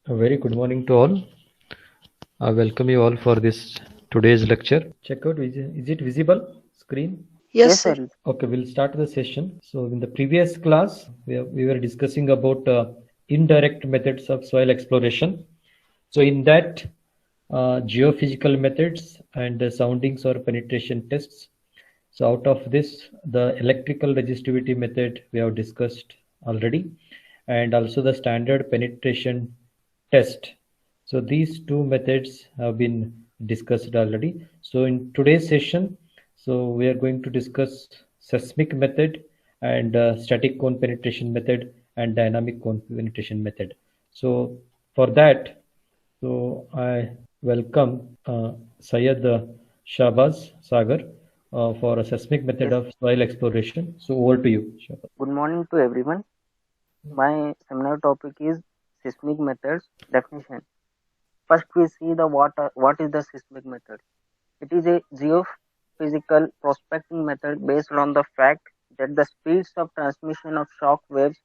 A very good morning to all. I welcome you all for this today's lecture. Check out, is it visible screen? Yes, Yes, sir. sir. Okay, we'll start the session. So in the previous class, we were discussing about indirect methods of soil exploration. So in that, geophysical methods and soundings or penetration tests. So out of this, the electrical resistivity method we have discussed already, and also the standard penetration test. So these two methods have been discussed already. So in today's session, so we are going to discuss seismic method and static cone penetration method and dynamic cone penetration method. So for that, so I welcome Syed Shahbaz Sagar for a seismic method Yes. of soil exploration. So over to you, Shahbaz. Good morning to everyone. My seminar topic is seismic methods definition. First, we see the what is the seismic method. It is a geophysical prospecting method based on the fact that the speeds of transmission of shock waves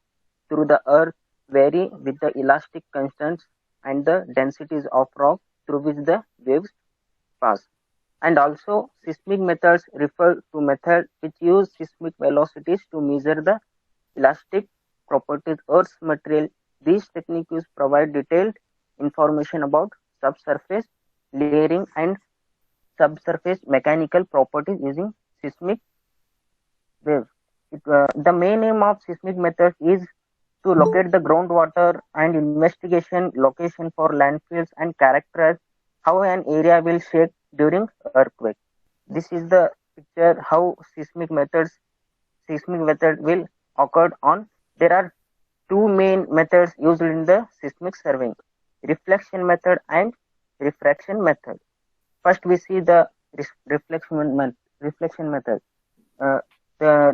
through the earth vary with the elastic constants and the densities of rock through which the waves pass. And also, seismic methods refer to methods which use seismic velocities to measure the elastic properties Earth's material. These techniques provide detailed information about subsurface layering and subsurface mechanical properties using seismic waves. The main aim of seismic methods is to locate the groundwater and investigation location for landfills and characterize how an area will shake during earthquake. This is the picture how seismic method will occur on. There are two main methods used in the seismic surveying: reflection method and refraction method. First, we see the reflection method. Uh,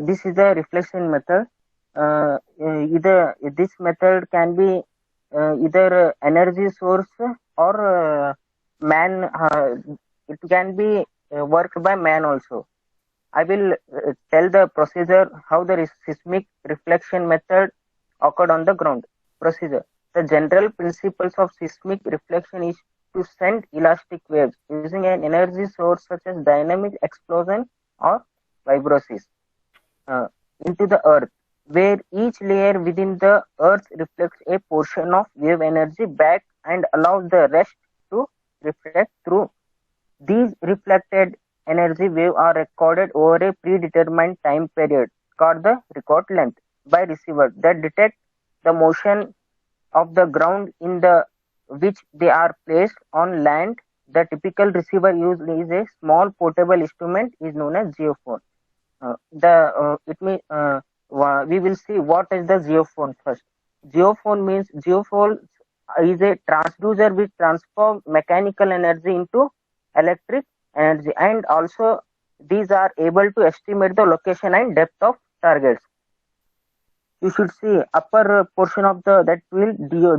this is the reflection method. Either this method can be either energy source or man. It can be worked by man also. I will tell the procedure how the seismic reflection method occurred on the ground. Procedure. The general principles of seismic reflection is to send elastic waves using an energy source such as dynamic explosion or vibrosis uh, into the earth, where each layer within the earth reflects a portion of wave energy back and allows the rest to reflect through. These reflected energy waves are recorded over a predetermined time period called the record length by receiver that detect the motion of the ground in the which they are placed on land. The typical receiver used is a small portable instrument is known as geophone. We will see what is the geophone first. Geophone is a transducer which transforms mechanical energy into electric energy, and also these are able to estimate the location and depth of targets. You should see upper portion of the that field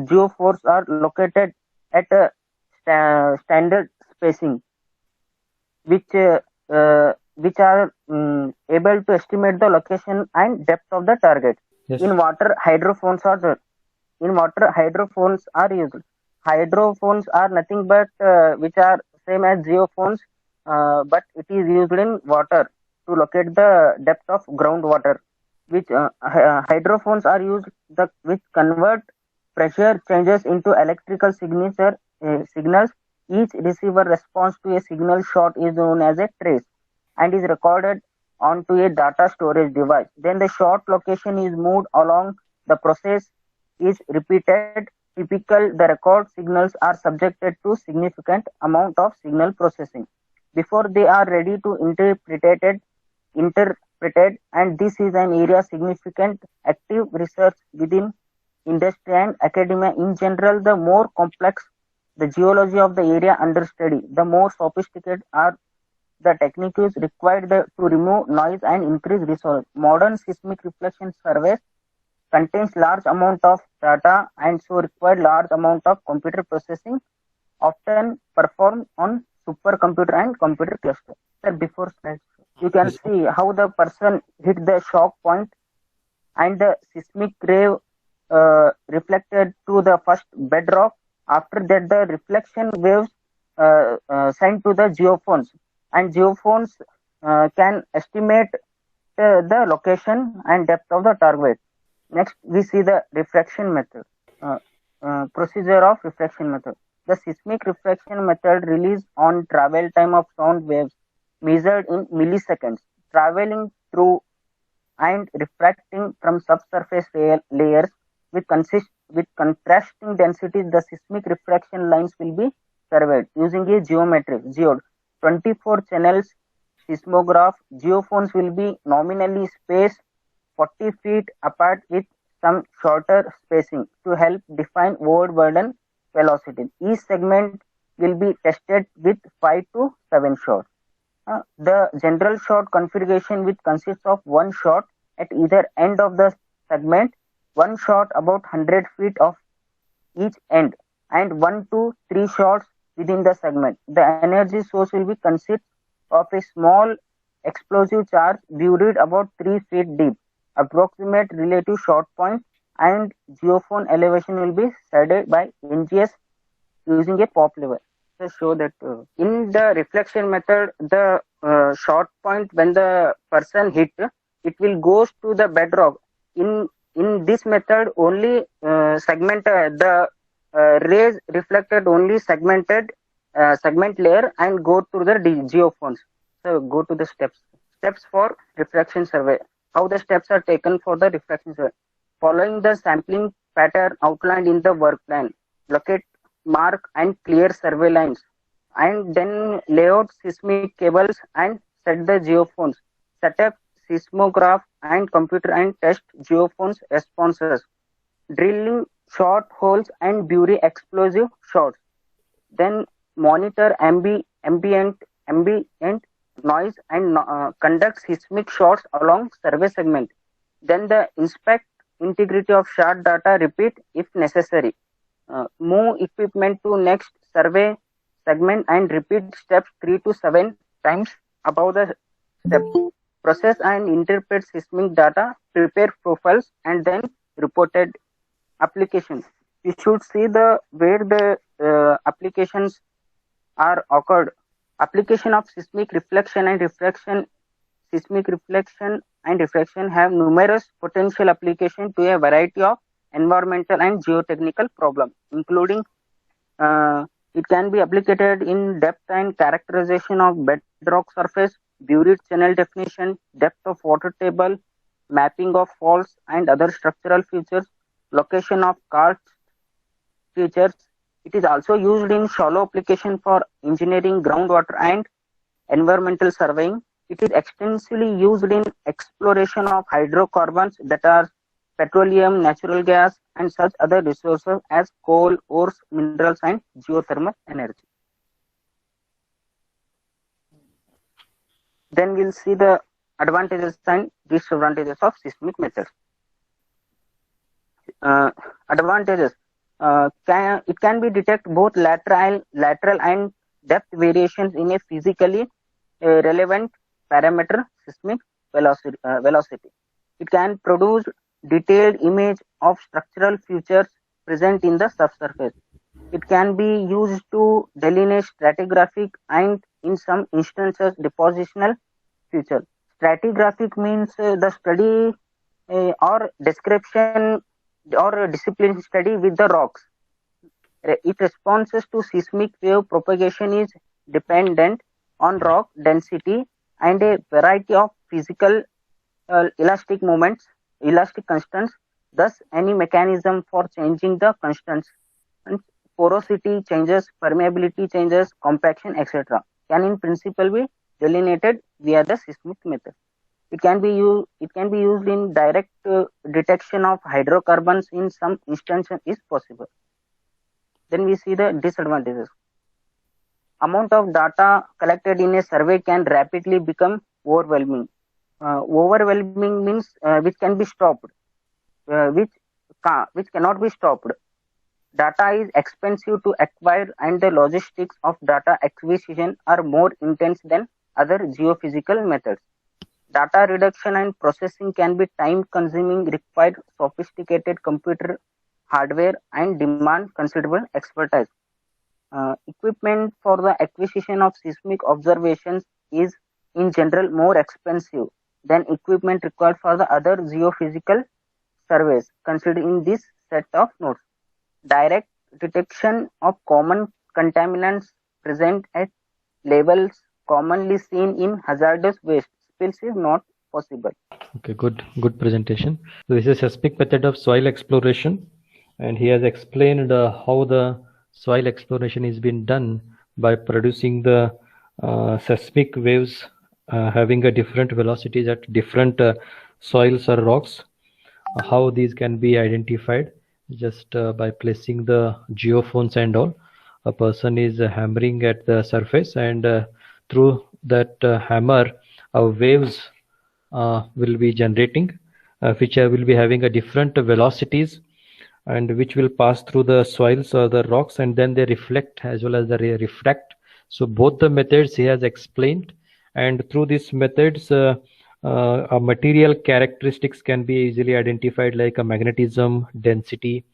geophores are located at a standard spacing, which are able to estimate the location and depth of the target. Yes. In water, hydrophones are used. Hydrophones are nothing but which are same as geophones, but it is used in water to locate the depth of groundwater. Which hydrophones are used which convert pressure changes into electrical signals. Each receiver response to a signal shot is known as a trace and is recorded onto a data storage device. Then the shot location is moved along. The process is repeated. The record signals are subjected to significant amount of signal processing before they are ready to interpreted, and this is an area significant active research within industry and academia. In general, the more complex the geology of the area under study, the more sophisticated are the techniques required to remove noise and increase resource. Modern seismic reflection surveys contains large amount of data and so require large amount of computer processing, often performed on supercomputer and computer cluster. Sir, before slide, you can see how the person hit the shock point and the seismic wave reflected to the first bedrock After that, the reflection waves sent to the geophones, and geophones can estimate the location and depth of the target. Next, we see the refraction method. Uh, Procedure of refraction method. The seismic refraction method relies on travel time of sound waves measured in milliseconds, traveling through and refracting from subsurface layers with contrasting densities. The seismic refraction lines will be surveyed using a geometric geode 24 channels seismograph. Geophones will be nominally spaced 40 feet apart with some shorter spacing to help define overburden velocity. Each segment will be tested with 5 to 7 shots. The general shot configuration which consists of one shot at either end of the segment, one shot about 100 feet of each end, and 1 to 3 shots within the segment. The energy source will be consist of a small explosive charge buried about 3 feet deep. Approximate relative shot point and geophone elevation will be set by NGS using a pop level. To show that in the reflection method, the shot point when the person hit, it will goes to the bedrock. In this method, only the rays reflected only segment layer and go to the geophones. So go to the steps for refraction survey. How the steps are taken for the refraction survey? Following the sampling pattern outlined in the work plan, locate, mark and clear survey lines, and then lay out seismic cables and set the geophones. Set up seismograph and computer and test geophones responses. Drilling short holes and bury explosive shots. Then monitor ambient noise and conduct seismic shots along survey segment. Then the inspect integrity of shot data, repeat if necessary. Move equipment to next survey segment and repeat steps 3 to 7 times above the step. Process and interpret seismic data, prepare profiles, and then reported applications. You should see the where the applications are occurred. Application of seismic reflection and refraction. Seismic reflection and refraction have numerous potential applications to a variety of environmental and geotechnical problems, including it can be applied in depth and characterization of bedrock surface, buried channel definition, depth of water table, mapping of faults and other structural features, location of karst features. It is also used in shallow application for engineering, groundwater and environmental surveying. It is extensively used in exploration of hydrocarbons, that are petroleum, natural gas, and such other resources as coal, ores, minerals, and geothermal energy. Then we'll see the advantages and disadvantages of seismic methods. Advantages. It can be detect both lateral and depth variations in a physically relevant parameter, seismic velocity. It can produce detailed image of structural features present in the subsurface. It can be used to delineate stratigraphic and in some instances depositional features. Stratigraphic means the study or description or discipline study with the rocks. It responses to seismic wave propagation is dependent on rock density and a variety of physical elastic constants. Thus, any mechanism for changing the constants, and porosity changes, permeability changes, compaction, etc., can in principle be delineated via the seismic method. It can be used in direct detection of hydrocarbons in some instances is possible. Then we see the disadvantages. Amount of data collected in a survey can rapidly become overwhelming. Overwhelming means which can be stopped, which cannot be stopped. Data is expensive to acquire and the logistics of data acquisition are more intense than other geophysical methods. Data reduction and processing can be time consuming, require sophisticated computer hardware and demand considerable expertise. Equipment for the acquisition of seismic observations is in general more expensive than equipment required for the other geophysical surveys considered in this set of notes. Direct detection of common contaminants present at levels commonly seen in hazardous waste spills is not possible. Okay, good presentation. So this is a seismic method of soil exploration, and he has explained how the soil exploration is being done by producing the seismic waves having a different velocities at different soils or rocks. How these can be identified just by placing the geophones and all. A person is hammering at the surface, and through that hammer, waves will be generating, which will be having a different velocities, and which will pass through the soils or the rocks, and then they reflect as well as they refract. So both the methods he has explained, and through these methods a material characteristics can be easily identified, like a magnetism, density,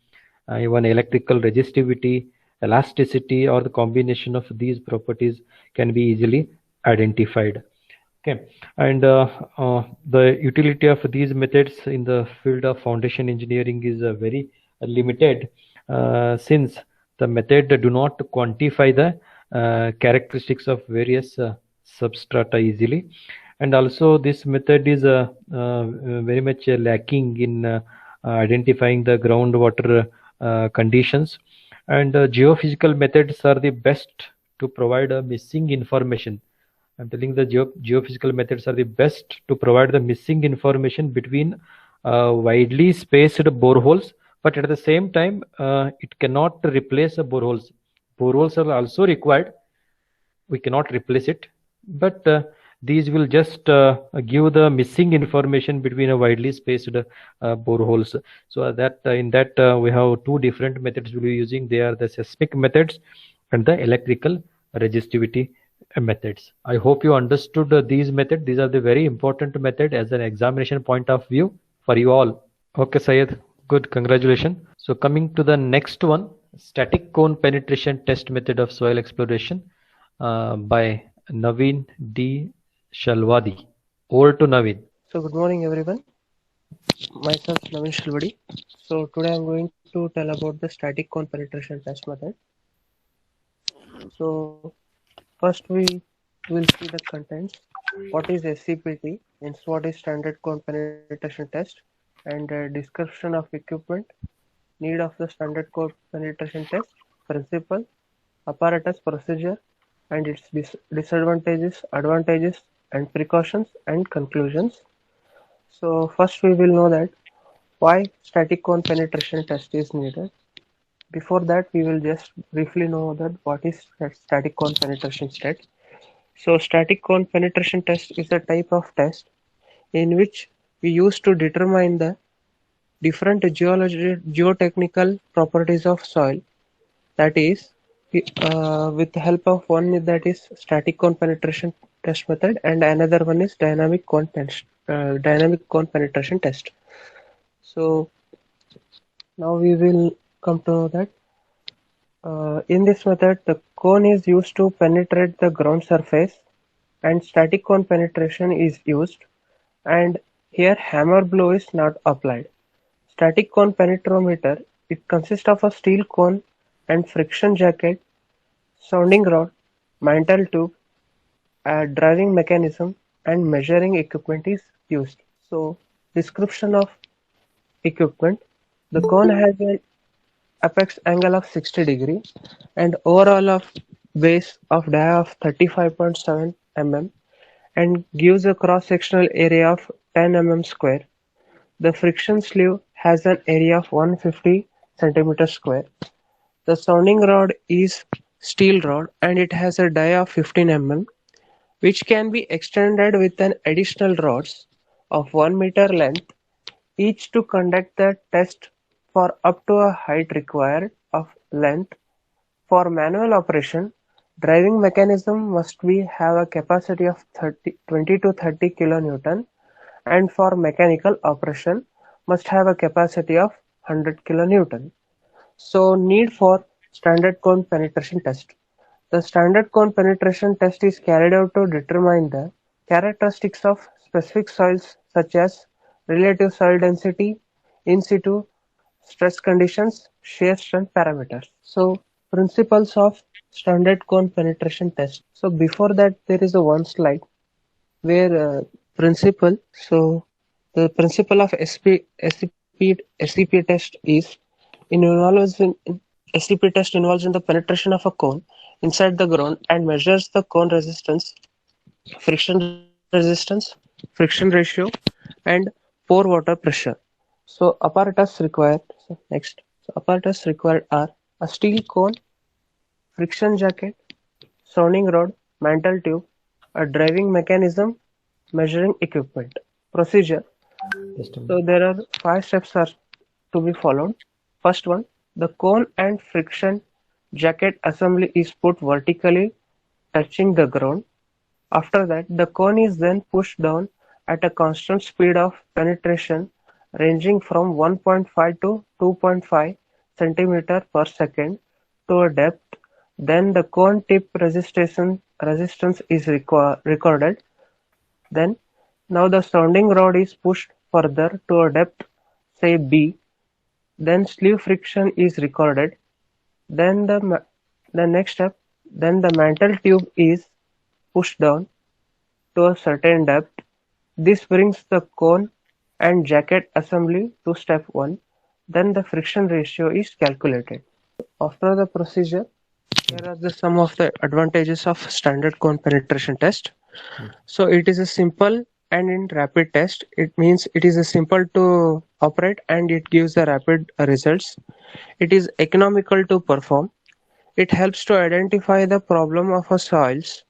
even electrical resistivity, elasticity, or the combination of these properties can be easily identified. Okay, and the utility of these methods in the field of foundation engineering is very limited, since the method do not quantify the characteristics of various substrata easily, and also this method is very much lacking in identifying the groundwater conditions, and geophysical methods are the best to provide missing information. I'm telling the geophysical methods are the best to provide the missing information between widely spaced boreholes, but at the same time, it cannot replace boreholes. Boreholes are also required. We cannot replace it, but these will just give the missing information between a widely spaced boreholes. So that in that we have two different methods we'll be using. They are the seismic methods and the electrical resistivity methods. I hope you understood these methods. These are the very important method as an examination point of view for you all. Okay, Syed, good, congratulations. So coming to the next one, static cone penetration test method of soil exploration by Naveen D. Shalwadi. Over to Naveen. So good morning everyone. Myself Naveen Shalwadi. So today I'm going to tell about the static cone penetration test method. So first we will see the contents. What is SCPT? Means what is standard cone penetration test, and description of equipment, need of the standard cone penetration test, principle, apparatus, procedure, and its disadvantages, advantages, and precautions, and conclusions. So first we will know that why static cone penetration test is needed. Before that, we will just briefly know that what is static cone penetration test. So static cone penetration test is a type of test in which we use to determine the different geotechnical properties of soil. That is, with the help of one, that is static cone penetration test method, and another one is dynamic cone penetration test. So now we will come to know that in this method the cone is used to penetrate the ground surface, and static cone penetration is used, and here hammer blow is not applied. Static cone penetrometer, it consists of a steel cone and friction jacket, sounding rod, mantle tube, a driving mechanism, and measuring equipment is used. So description of equipment: the cone has an apex angle of 60 degree and overall of base of dia of 35.7 mm and gives a cross-sectional area of 10 mm square. The friction sleeve has an area of 150 centimeter square. The sounding rod is steel rod and it has a dia of 15 mm, which can be extended with an additional rods of 1 meter length, each to conduct the test for up to a height required of length. For manual operation, driving mechanism must have a capacity of 20 to 30 kilonewton, and for mechanical operation must have a capacity of 100 kilonewton. So need for standard cone penetration test. The standard cone penetration test is carried out to determine the characteristics of specific soils such as relative soil density, in situ stress conditions, shear strength parameters. So principles of standard cone penetration test. So before that there is a one slide where principle. So the principle of SCP test is SCP test involves in the penetration of a cone inside the ground and measures the cone resistance, friction ratio, and pore water pressure. So apparatus required. So next, so apparatus required are a steel cone, friction jacket, sounding rod, mantle tube, a driving mechanism, measuring equipment. Procedure. Just a So minute. there are 5 steps are to be followed. First one, the cone and friction jacket assembly is put vertically touching the ground. After that, the cone is then pushed down at a constant speed of penetration ranging from 1.5 to 2.5 centimeter per second to a depth. Then the cone tip resistance is recorded. Then now the sounding rod is pushed further to a depth, say B. Then sleeve friction is recorded. Then the next step, then the mantle tube is pushed down to a certain depth. This brings the cone and jacket assembly to step 1. Then the friction ratio is calculated. After the procedure, here are some of the advantages of standard cone penetration test. So it is a simple and in rapid test. It means it is a simple to operate and it gives the rapid results. It is economical to perform. It helps to identify the problem of a soils.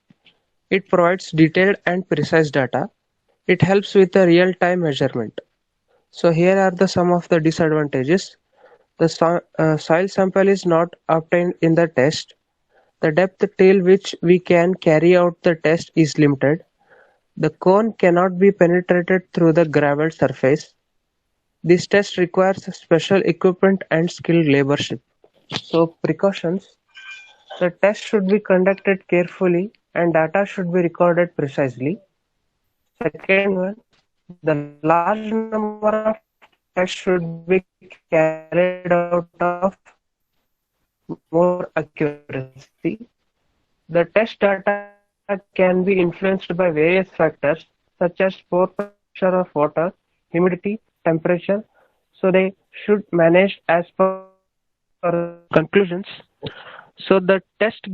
It provides detailed and precise data. It helps with the real-time measurement. So here are some of the disadvantages. The soil sample is not obtained in the test. The depth till which we can carry out the test is limited. The cone cannot be penetrated through the gravel surface. This test requires special equipment and skilled laborship. So precautions. The test should be conducted carefully and data should be recorded precisely. Second one, the large number of tests should be carried out of more accuracy. The test data can be influenced by various factors such as pore pressure of water, humidity, temperature. So they should manage as per conclusions. So the test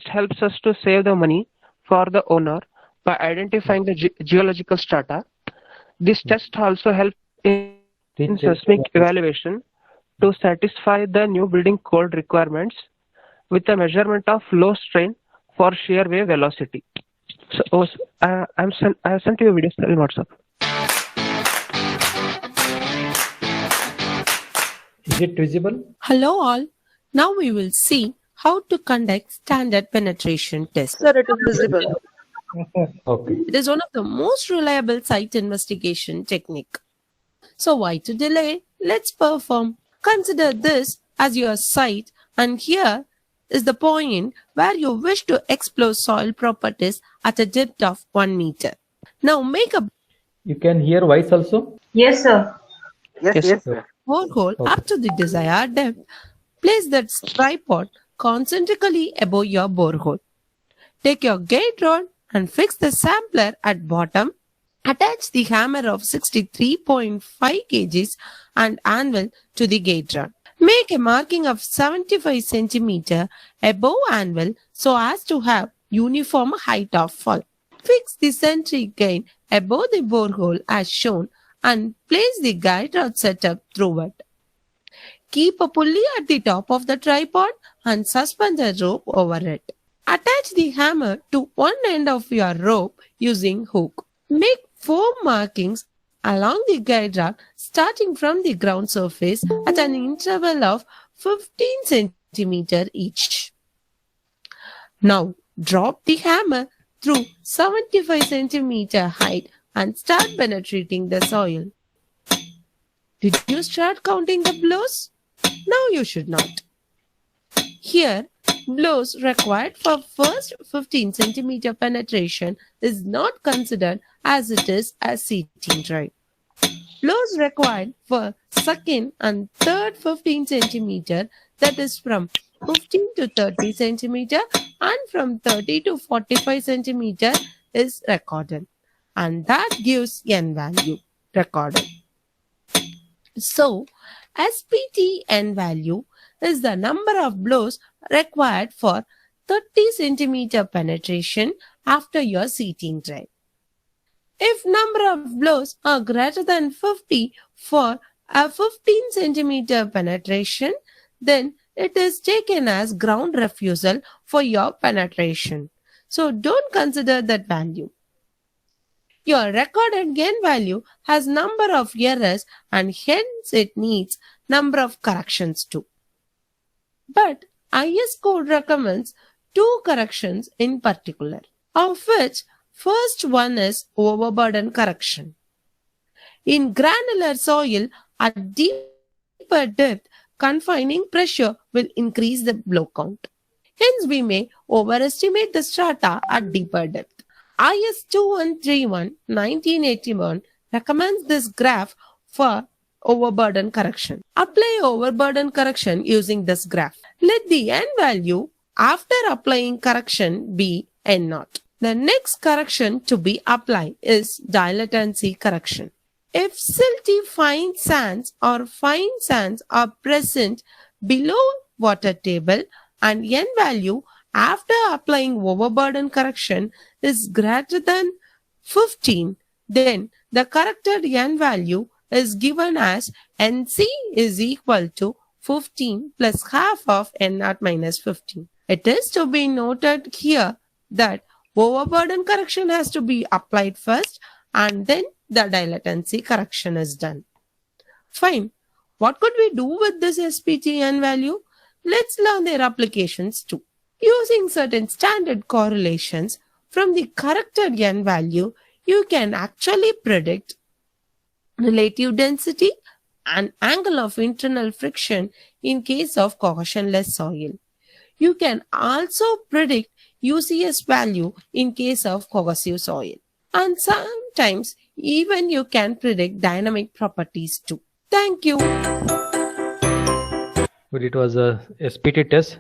helps us to save the money for the owner by identifying the geological strata. This test also helps in seismic evaluation to satisfy the new building code requirements with the measurement of low strain for shear wave velocity. So I have sent you a video in WhatsApp. Is it visible? Hello all. Now we will see how to conduct standard penetration test. Sir, it is visible. Okay. It is one of the most reliable site investigation technique. So why to delay? Let's perform. Consider this as your site, and here is the point where you wish to explore soil properties at a depth of 1 meter. Now make a You can hear voice also? Yes, sir. Yes, sir. borehole Okay. up to the desired depth. Place that tripod concentrically above your borehole. Take your gate rod and fix the sampler at bottom. Attach the hammer of 63.5 kgs and anvil to the gate rod. Make a marking of 75 cm above anvil so as to have uniform height of fall. Fix the sentry gain above the borehole as shown and place the guide rod setup through it. Keep a pulley at the top of the tripod and suspend the rope over it. Attach the hammer to one end of your rope using hook. Make 4 markings along the guide rod starting from the ground surface at an interval of 15 cm each. Now drop the hammer through 75 cm height and start penetrating the soil. Did you start counting the blows? Now you should not. Here, blows required for first 15 centimeter penetration is not considered as it is a seating drive. Blows required for second and third 15 centimeter, that is from 15 to 30 centimeter and from 30 to 45 centimeter, is recorded, and that gives n value recorded. So SPT n value is the number of blows required for 30 centimeter penetration after your seating drive. If number of blows are greater than 50 for a 15 centimeter penetration, then it is taken as ground refusal for your penetration. So don't consider that value. Your recorded n value has number of errors and hence it needs number of corrections too. But IS code recommends two corrections in particular, of which first one is overburden correction. In granular soil at deeper depth, confining pressure will increase the blow count. Hence, we may overestimate the strata at deeper depth. IS 2131 1981 recommends this graph for overburden correction. Apply overburden correction using this graph. Let the n value after applying correction be n0. The next correction to be applied is dilatancy correction. If silty fine sands or fine sands are present below water table and n value after applying overburden correction is greater than 15, then the corrected n value is given as NC is equal to 15 plus half of n0 minus 15. It is to be noted here that overburden correction has to be applied first and then the dilatancy correction is done. Fine. What could we do with this SPT n value? Let's learn their applications too. Using certain standard correlations from the corrected n value, you can actually predict relative density and angle of internal friction in case of cohesionless soil. You can also predict UCS value in case of cohesive soil. And sometimes even you can predict dynamic properties too. Thank you. Well, it was a SPT test,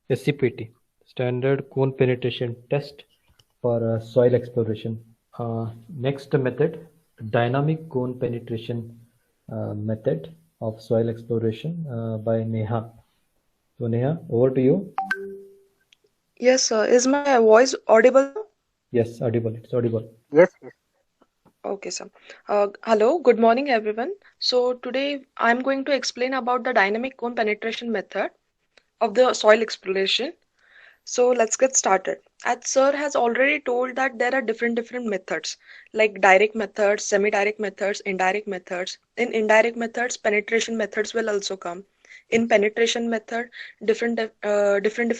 SCPT, Standard Cone Penetration Test for soil exploration. Next method, Dynamic Cone Penetration Method of Soil Exploration by Neha. So Neha, over to you. Yes, sir. Is my voice audible? Yes, audible. It's audible. Yes, yes. Okay, sir. Hello, good morning, everyone. So today I'm going to explain about the dynamic cone penetration method of the soil exploration. So let's get started. As sir has already told that there are different methods like direct methods, semi-direct methods, indirect methods. In indirect methods, penetration methods will also come. In penetration method, different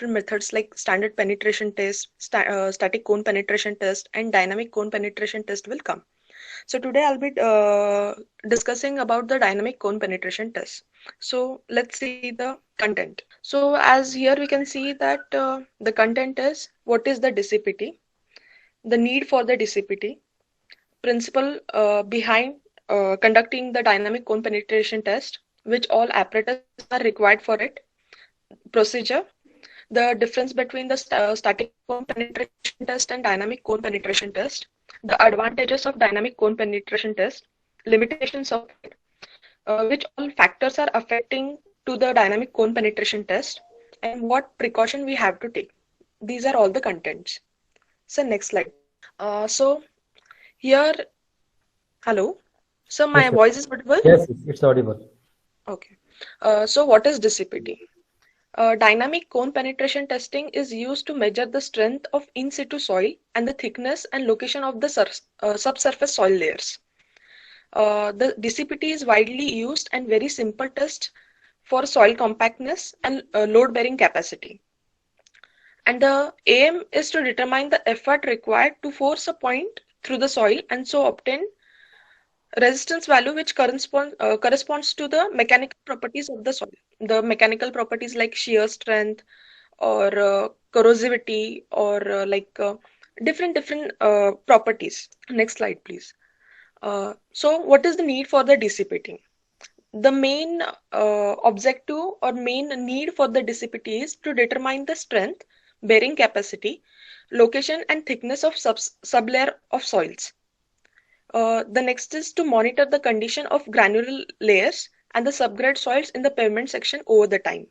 methods like standard penetration test, static cone penetration test, and dynamic cone penetration test will come. So today I'll be discussing about the dynamic cone penetration test. So let's see the content. So as here we can see that the content is what is the DCPT, the need for the DCPT, principle behind conducting the dynamic cone penetration test, which all apparatus are required for it, procedure, the difference between the static cone penetration test and dynamic cone penetration test, the advantages of dynamic cone penetration test, limitations of it, which all factors are affecting to the dynamic cone penetration test, and what precaution we have to take. These are all the contents. So next slide. So here, hello. So my Yes, voice is audible? yes, it's audible. Okay. So what is DCPT? Dynamic cone penetration testing is used to measure the strength of in situ soil and the thickness and location of the subsurface soil layers. The DCPT is widely used and very simple test for soil compactness and load bearing capacity. And the aim is to determine the effort required to force a point through the soil and so obtain resistance value which corresponds to the mechanical properties of the soil. The mechanical properties like shear strength or corrosivity or different properties. Next slide, please. So what is the need for the dissipating? The main objective or main need for the dissipity is to determine the strength, bearing capacity, location and thickness of sublayer of soils. The next is to monitor the condition of granular layers and the subgrade soils in the pavement section over the time,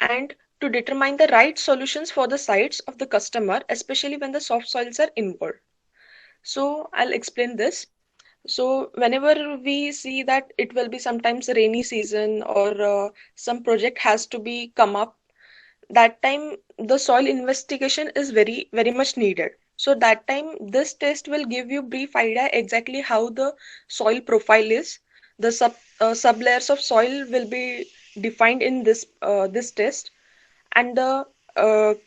and to determine the right solutions for the sites of the customer, especially when the soft soils are involved. So I'll explain this. So whenever we see that it will be sometimes a rainy season or some project has to be come up, that time the soil investigation is very much needed. So that time this test will give you brief idea exactly how the soil profile is. The sublayers of soil will be defined in this test, and the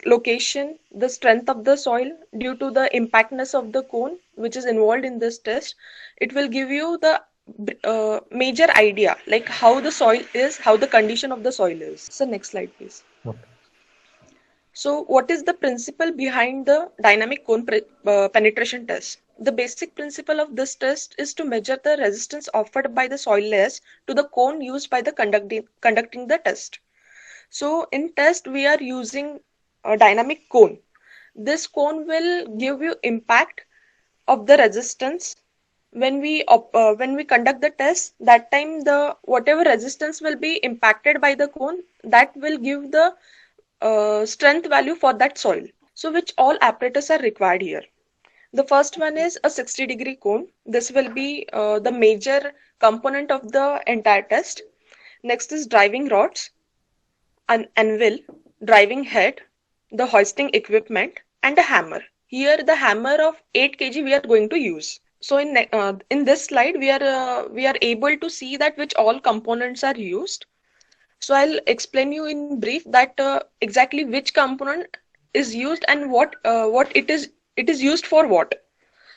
location, the strength of the soil due to the impactness of the cone which is involved in this test. It will give you the major idea like how the soil is, how the condition of the soil is. So next slide, please. Okay. So what is the principle behind the dynamic cone penetration test? The basic principle of this test is to measure the resistance offered by the soil layers to the cone used by the conducting the test. So in test we are using a dynamic cone. This cone will give you impact of the resistance when we conduct the test. That time the whatever resistance will be impacted by the cone, that will give the strength value for that soil. So which all apparatus are required here. The first one is a 60-degree cone. This will be the major component of the entire test. Next is driving rods, an anvil, driving head, the hoisting equipment, and a hammer. Here the hammer of 8 kg we are going to use. So in this slide we are able to see that which all components are used. So I'll explain you in brief that exactly which component is used and what it is used for what.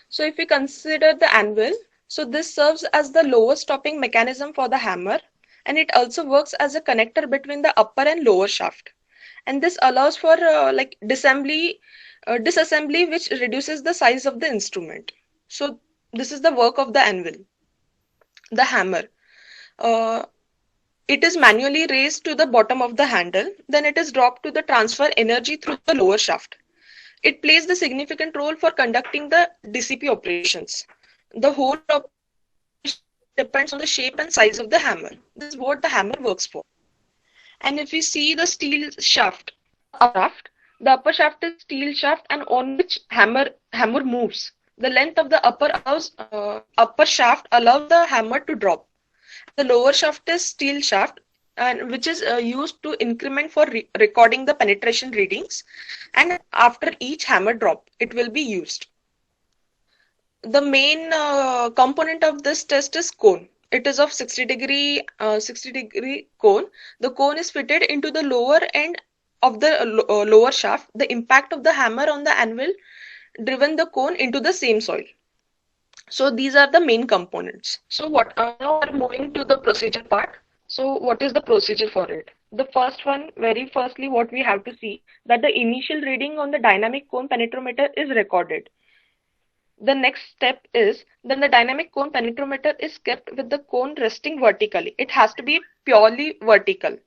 So if we consider the anvil, so this serves as the lower stopping mechanism for the hammer, and it also works as a connector between the upper and lower shaft. And this allows for disassembly which reduces the size of the instrument. So this is the work of the anvil. The hammer. It is manually raised to the bottom of the handle, then it is dropped to the transfer energy through the lower shaft. It plays the significant role for conducting the DCP operations. The whole depends on the shape and size of the hammer. This is what the hammer works for. And if we see the steel shaft, the upper shaft is steel shaft and on which hammer moves. The length of the upper shaft allows the hammer to drop. The lower shaft is steel shaft, and which is used to increment for recording the penetration readings, and after each hammer drop it will be used. The main component of this test is cone. It is of 60-degree cone. The cone is fitted into the lower end of the lower shaft. The impact of the hammer on the anvil driven the cone into the same soil. So these are the main components. So now we're moving to the procedure part. So what is the procedure for it? The first one, very firstly, what we have to see that the initial reading on the dynamic cone penetrometer is recorded. The next step is then the dynamic cone penetrometer is kept with the cone resting vertically. It has to be purely vertical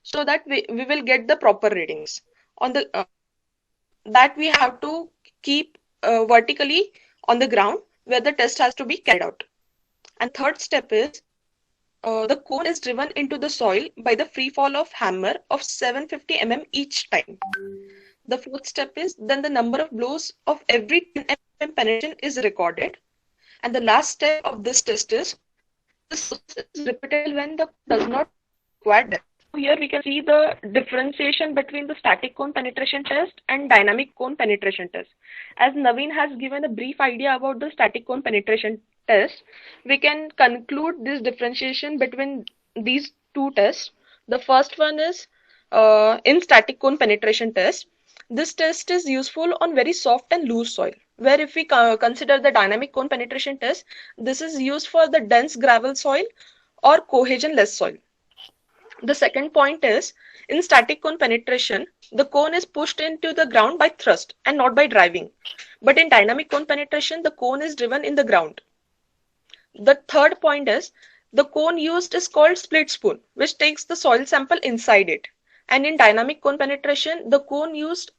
so that we will get the proper readings. On the that we have to keep vertically on the ground where the test has to be carried out. And third step is the cone is driven into the soil by the free fall of hammer of 750 mm each time. The fourth step is then the number of blows of every 10 mm penetration is recorded. And the last step of this test is this is repeated when the does not require depth. Here we can see the differentiation between the static cone penetration test and dynamic cone penetration test. As Naveen has given a brief idea about the static cone penetration test, we can conclude this differentiation between these two tests. The first one is in static cone penetration test. This test is useful on very soft and loose soil. where if we consider the dynamic cone penetration test, this is used for the dense gravel soil or cohesion-less soil. The second point is, in static cone penetration, the cone is pushed into the ground by thrust and not by driving. But in dynamic cone penetration, the cone is driven in the ground. The third point is, the cone used is called split spoon, which takes the soil sample inside it. And in dynamic cone penetration, the cone used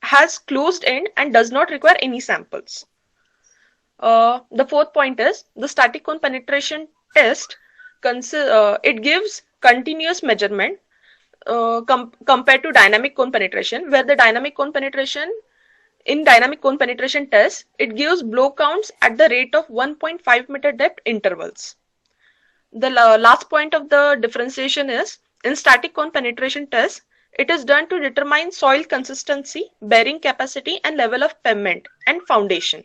has closed end and does not require any samples. The fourth point is, the static cone penetration test, it gives continuous measurement compared to dynamic cone penetration, where the dynamic cone penetration, in dynamic cone penetration test, it gives blow counts at the rate of 1.5 meter depth intervals. The last point of the differentiation is, in static cone penetration test, it is done to determine soil consistency, bearing capacity, and level of pavement and foundation,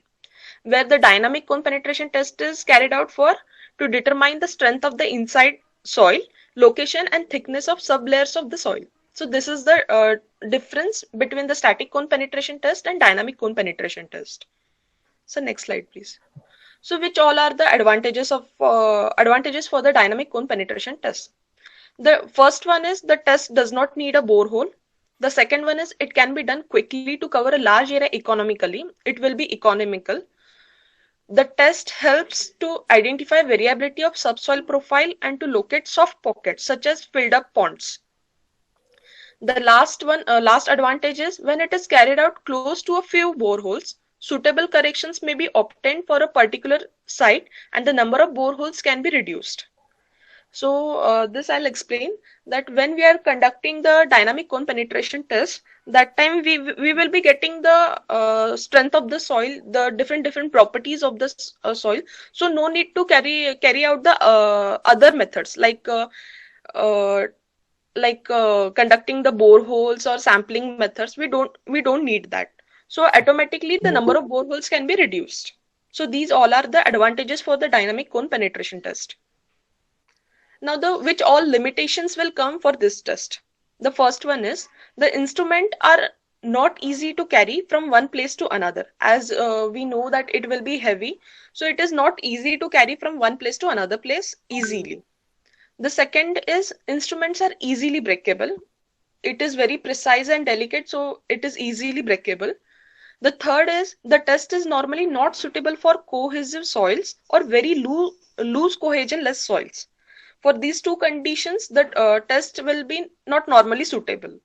where the dynamic cone penetration test is carried out to determine the strength of the inside soil, location, and thickness of sublayers of the soil. So this is the difference between the static cone penetration test and dynamic cone penetration test. So next slide, please. So which all are the advantages for the dynamic cone penetration test? The first one is, the test does not need a borehole. The second one is, it can be done quickly to cover a large area economically. It will be economical. The test helps to identify variability of subsoil profile and to locate soft pockets such as filled up ponds. The last advantage is, when it is carried out close to a few boreholes, suitable corrections may be obtained for a particular site and the number of boreholes can be reduced. So this I'll explain, that when we are conducting the dynamic cone penetration test, that time we will be getting the strength of the soil, the different properties of the soil. So no need to carry out the other methods like conducting the boreholes or sampling methods. We don't need that. So automatically the number of boreholes can be reduced. So these all are the advantages for the dynamic cone penetration test. Now which all limitations will come for this test? The first one is, the instrument are not easy to carry from one place to another, as we know that it will be heavy. So it is not easy to carry from one place to another place easily. The second is, instruments are easily breakable. It is very precise and delicate, so it is easily breakable. The third is, the test is normally not suitable for cohesive soils or very loose cohesion-less soils. For these two conditions, the test will be not normally suitable.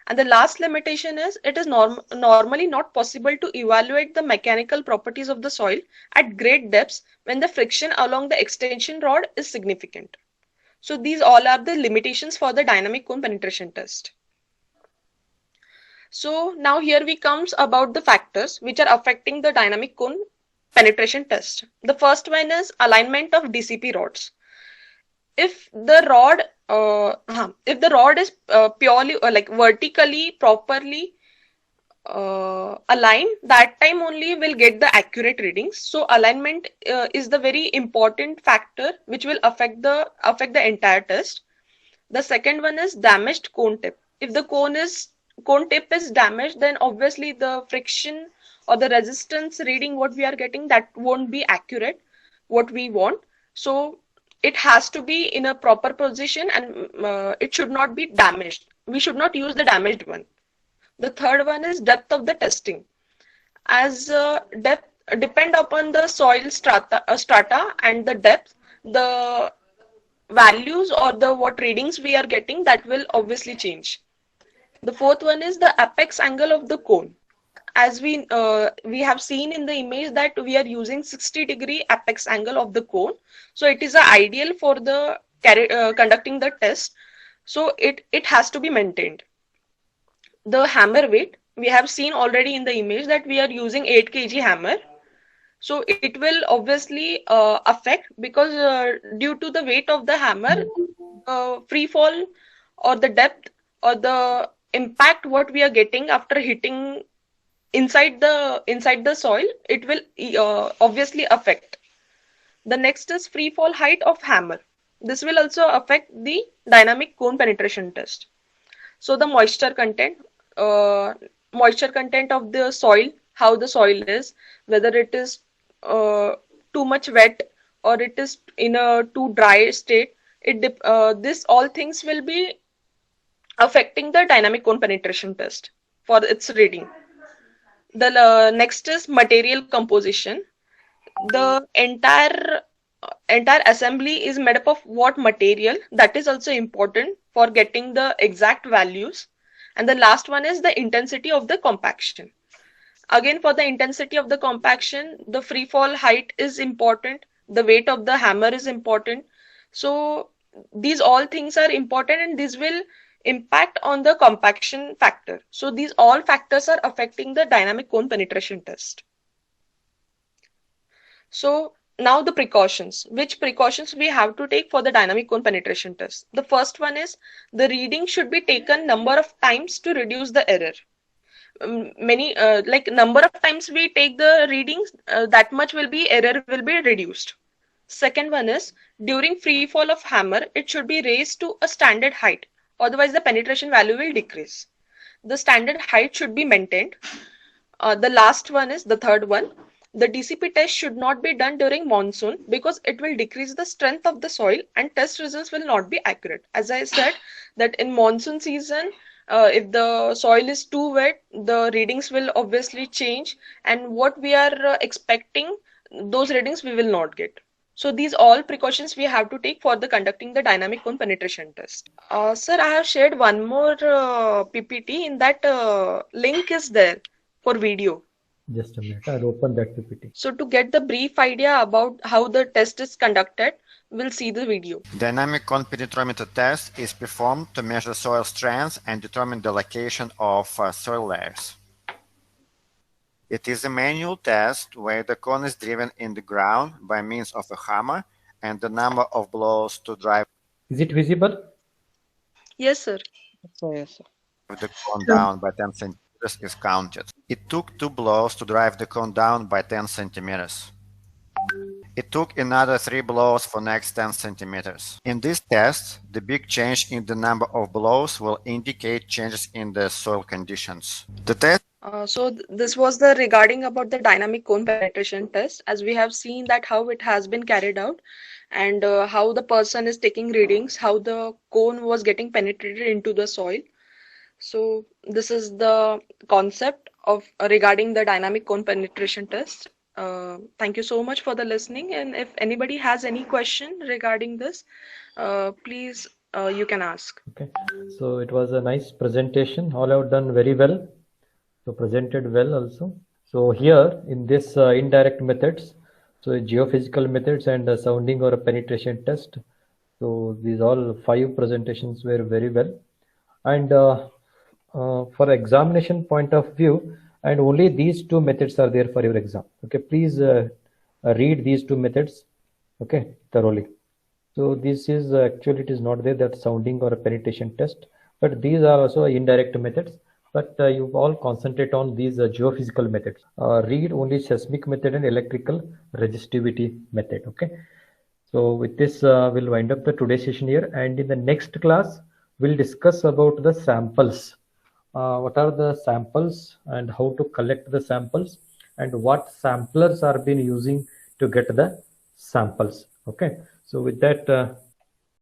And the last limitation is, it is normally not possible to evaluate the mechanical properties of the soil at great depths when the friction along the extension rod is significant. So these all are the limitations for the dynamic cone penetration test. So now here we comes about the factors which are affecting the dynamic cone penetration test. The first one is alignment of DCP rods. If the rod is purely like vertically properly aligned, that time only we'll get the accurate readings. So alignment is the very important factor which will affect the entire test. The second one is damaged cone tip. If the cone tip is damaged, then obviously the friction or the resistance reading what we are getting, that won't be accurate what we want. So it has to be in a proper position, and it should not be damaged. We should not use the damaged one. The third one is depth of the testing. As depth depend upon the soil strata and the depth, the values or the what readings we are getting, that will obviously change. The fourth one is the apex angle of the cone. As we have seen in the image that we are using 60-degree apex angle of the cone. So it is ideal for the conducting the test. So it has to be maintained. The hammer weight, we have seen already in the image that we are using 8 kg hammer. So it will obviously affect, because due to the weight of the hammer, free fall or the depth or the impact what we are getting after hitting inside the soil, it will obviously affect. The next is free fall height of hammer. This will also affect the dynamic cone penetration test. So the moisture content of the soil how the soil is, whether it is too much wet or it is in a too dry state. This all things will be affecting the dynamic cone penetration test for its reading. The next is material composition. The entire assembly is made up of what material, that is also important for getting the exact values. And the last one is the intensity of the compaction. Again, for the intensity of the compaction, the free fall height is important, the weight of the hammer is important. So these all things are important, and these will impact on the compaction factor. So these all factors are affecting the dynamic cone penetration test. So now the precautions. Which precautions we have to take for the dynamic cone penetration test? The first one is the reading should be taken number of times to reduce the error. Like number of times we take the readings, that much will be error will be reduced. Second one is during free fall of hammer, it should be raised to a standard height. Otherwise, the penetration value will decrease. The standard height should be maintained. The last one is the third one. The DCP test should not be done during monsoon because it will decrease the strength of the soil and test results will not be accurate. As I said, that in monsoon season, if the soil is too wet, the readings will obviously change, and what we are expecting, those readings we will not get. So these all precautions we have to take for the conducting the dynamic cone penetration test. Sir, I have shared one more PPT. In that link is there for video. Just a minute, I'll open that PPT. So to get the brief idea about how the test is conducted, we'll see the video. Dynamic cone penetrometer test is performed to measure soil strength and determine the location of soil layers. It is a manual test where the cone is driven in the ground by means of a hammer and the number of blows to drive Is it visible? Yes, sir. So yes, sir. the cone down by 10 centimeters is counted. It took 2 blows to drive the cone down by 10 centimeters. It took another 3 blows for next 10 centimeters. In this test, the big change in the number of blows will indicate changes in the soil conditions. The test This was the regarding about the dynamic cone penetration test, as we have seen that how it has been carried out and how the person is taking readings, how the cone was getting penetrated into the soil. So this is the concept of regarding the dynamic cone penetration test. Thank you so much for the listening, and if anybody has any question regarding this, please you can ask. Okay, so it was a nice presentation. All have done very well. So presented well also. So here in this indirect methods, so geophysical methods and sounding or a penetration test. So these all 5 presentations were very well. And for examination point of view, and only these 2 methods are there for your exam. Okay, please read these 2 methods, okay, thoroughly. So this is actually it is not there, that sounding or a penetration test, but these are also indirect methods. But you all concentrate on these geophysical methods. Read only seismic method and electrical resistivity method. Okay. So with this, we'll wind up the today's session here. And in the next class, we'll discuss about the samples. What are the samples and how to collect the samples and what samplers are being using to get the samples. Okay. So with that,